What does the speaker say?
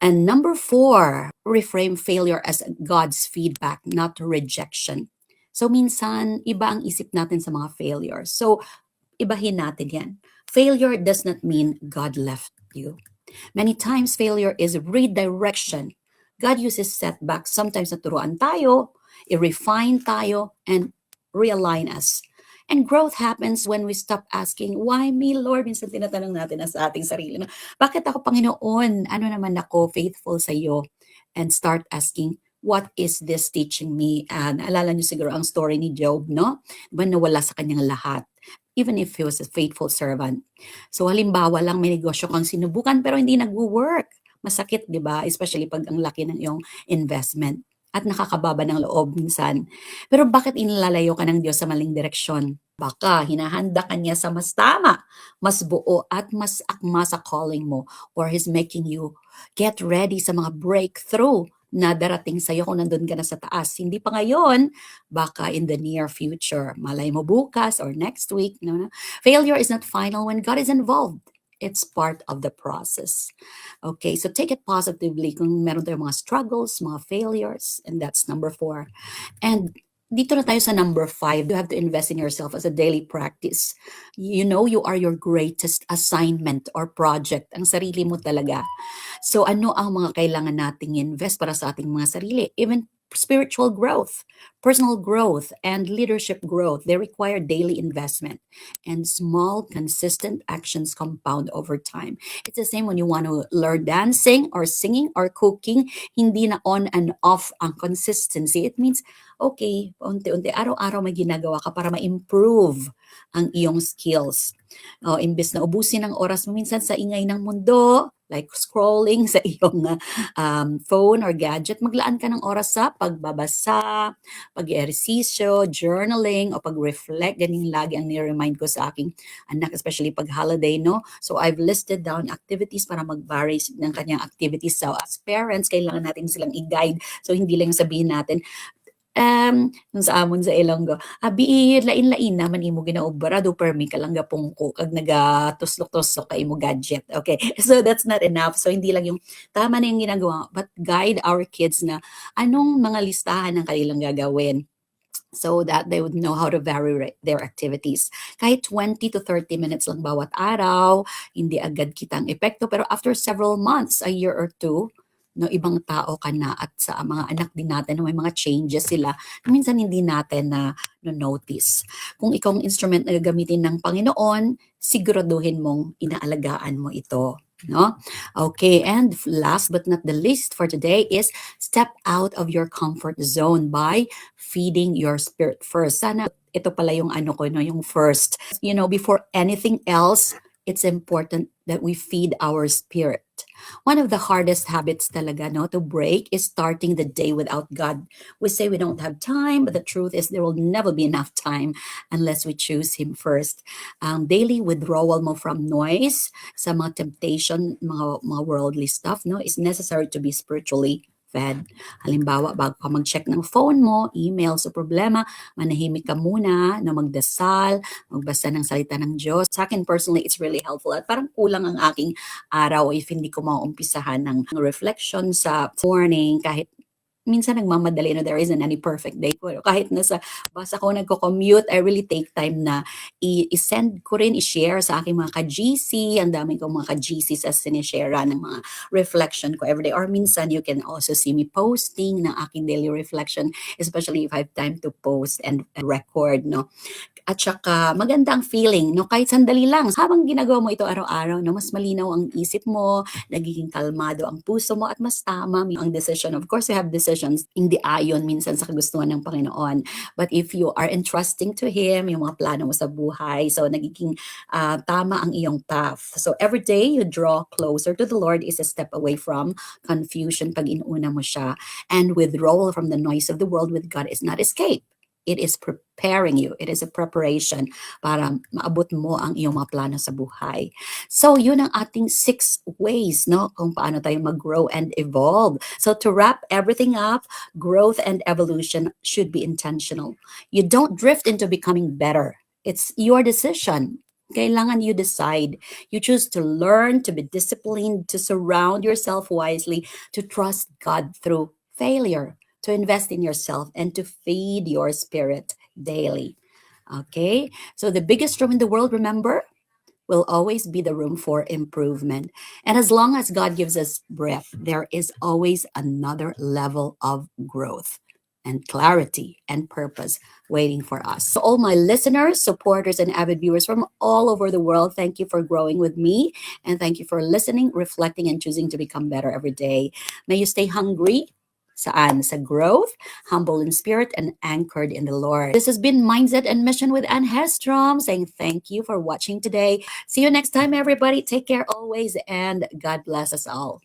And number four, reframe failure as God's feedback, not rejection. So minsan, iba ang isip natin sa mga failures. So ibahin natin yan. Failure does not mean God left you. Many times, failure is redirection. God uses setbacks sometimes na turuan tayo, i-refine tayo, and realign us. And growth happens when we stop asking, why me, Lord? Minsan tinatanong natin na sa ating sarili, no? Bakit ako, Panginoon? Ano naman ako, faithful sa iyo? And start asking, what is this teaching me? And alala niyo siguro ang story ni Job, no? Diba nawala sa kanyang lahat, even if he was a faithful servant. So halimbawa lang may negosyo kang sinubukan pero hindi nagwo-work. Masakit, 'di ba? Especially pag ang laki ng iyong investment at nakakababa ng loob minsan. Pero bakit inilalayo ka ng Diyos sa maling direksyon? Baka hinahanda ka niya sa mas tama, mas buo at mas akma sa calling mo, or He's making you get ready sa mga breakthrough na darating sa'yo kung nandun ka na sa taas. Hindi pa ngayon, baka in the near future. Malay mo bukas or next week. No? Failure is not final when God is involved. It's part of the process. Okay, so take it positively kung meron tayong mga struggles, mga failures, and that's number four. And dito na tayo sa number five. You have to invest in yourself as a daily practice. You know, you are your greatest assignment or project. Ang sarili mo talaga. So ano ang mga kailangan nating invest para sa ating mga sarili? Even spiritual growth, personal growth, and leadership growth, they require daily investment. And small, consistent actions compound over time. It's the same when you want to learn dancing or singing or cooking. Hindi na on and off ang consistency. It means, okay, unti-unti, araw-araw may ginagawa ka para ma-improve ang iyong skills. Imbes na ubusin ang oras mo minsan sa ingay ng mundo, like scrolling sa iyong phone or gadget, maglaan ka ng oras sa pagbabasa, pag-ehersisyo, journaling, o pag-reflect. Ganyan lagi ang ni-remind ko sa aking anak, especially pag holiday, no? So I've listed down activities para mag-vary ng kanyang activities. So as parents, kailangan natin silang i-guide. So hindi lang sabihin natin, yung sa amon sa Ilonggo, abi lain-lain naman imo ginaobra do permi ka lang gapungko kag nagatuslok-tuslok ka imo gadget. Okay, so that's not enough. So hindi lang yung tama na yung ginagawa, but guide our kids na anong mga listahan ng kanilang gagawin so that they would know how to vary their activities. Kahit 20 to 30 minutes lang bawat araw, hindi agad kitang epekto, pero after several months, a year or two, no, ibang tao ka na at sa mga anak din natin may mga changes sila na minsan hindi natin na notice. Kung ikaw ang instrument na gagamitin ng Panginoon, siguraduhin mong inaalagaan mo ito. No? Okay, and last but not the least for today is step out of your comfort zone by feeding your spirit first. Sana ito pala yung ano ko, no, yung first. You know, before anything else, it's important that we feed our spirit. One of the hardest habits talaga, no, to break is starting the day without God. We say we don't have time, but the truth is there will never be enough time unless we choose Him first. Daily withdrawal mo from noise, sa mga temptation, mga worldly stuff, no, is necessary to be spiritually fed. Halimbawa, bago ka mag-check ng phone mo, email sa problema, manahimik ka muna na magdasal, magbasa ng salita ng Diyos. Sa akin personally, it's really helpful. At parang kulang ang aking araw if hindi ko maumpisahan ng reflection sa morning kahit minsan nagmamadali na there isn't any perfect day. Pero kahit nasa bus ako nagko-commute, I really take time na i-send ko rin, i-share sa aking mga ka-GC. Ang dami kong mga ka-GC sa sinishare ng mga reflection ko everyday. Or minsan, you can also see me posting ng aking daily reflection, especially if I have time to post and record, no? At saka maganda ang feeling, no? Kahit sandali lang, habang ginagawa mo ito araw-araw, no? Mas malinaw ang isip mo, nagiging kalmado ang puso mo, at mas tama ang decision. Of course, you have decisions, hindi ayon minsan sa kagustuhan ng Panginoon. But if you are entrusting to Him, yung mga plano mo sa buhay, so nagiging tama ang iyong path. So every day you draw closer to the Lord is a step away from confusion pag inuuna mo siya. And withdrawal from the noise of the world with God is not escape. It is preparing you. It is a preparation para maabot mo ang iyong mga plano sa buhay. So, yun ang ating 6 ways, no, kung paano tayo mag-grow and evolve. So, to wrap everything up, growth and evolution should be intentional. You don't drift into becoming better. It's your decision. Kailangan you decide. You choose to learn, to be disciplined, to surround yourself wisely, to trust God through failure, to invest in yourself, and to feed your spirit daily. Okay? So the biggest room in the world, remember, will always be the room for improvement. And as long as God gives us breath, there is always another level of growth and clarity and purpose waiting for us. So all my listeners, supporters, and avid viewers from all over the world, thank you for growing with me. And thank you for listening, reflecting, and choosing to become better every day. May you stay hungry. Saan? Sa growth, humble in spirit, and anchored in the Lord. This has been Mindset and Mission with Anne Hestrom saying thank you for watching today. See you next time, everybody. Take care always, and God bless us all.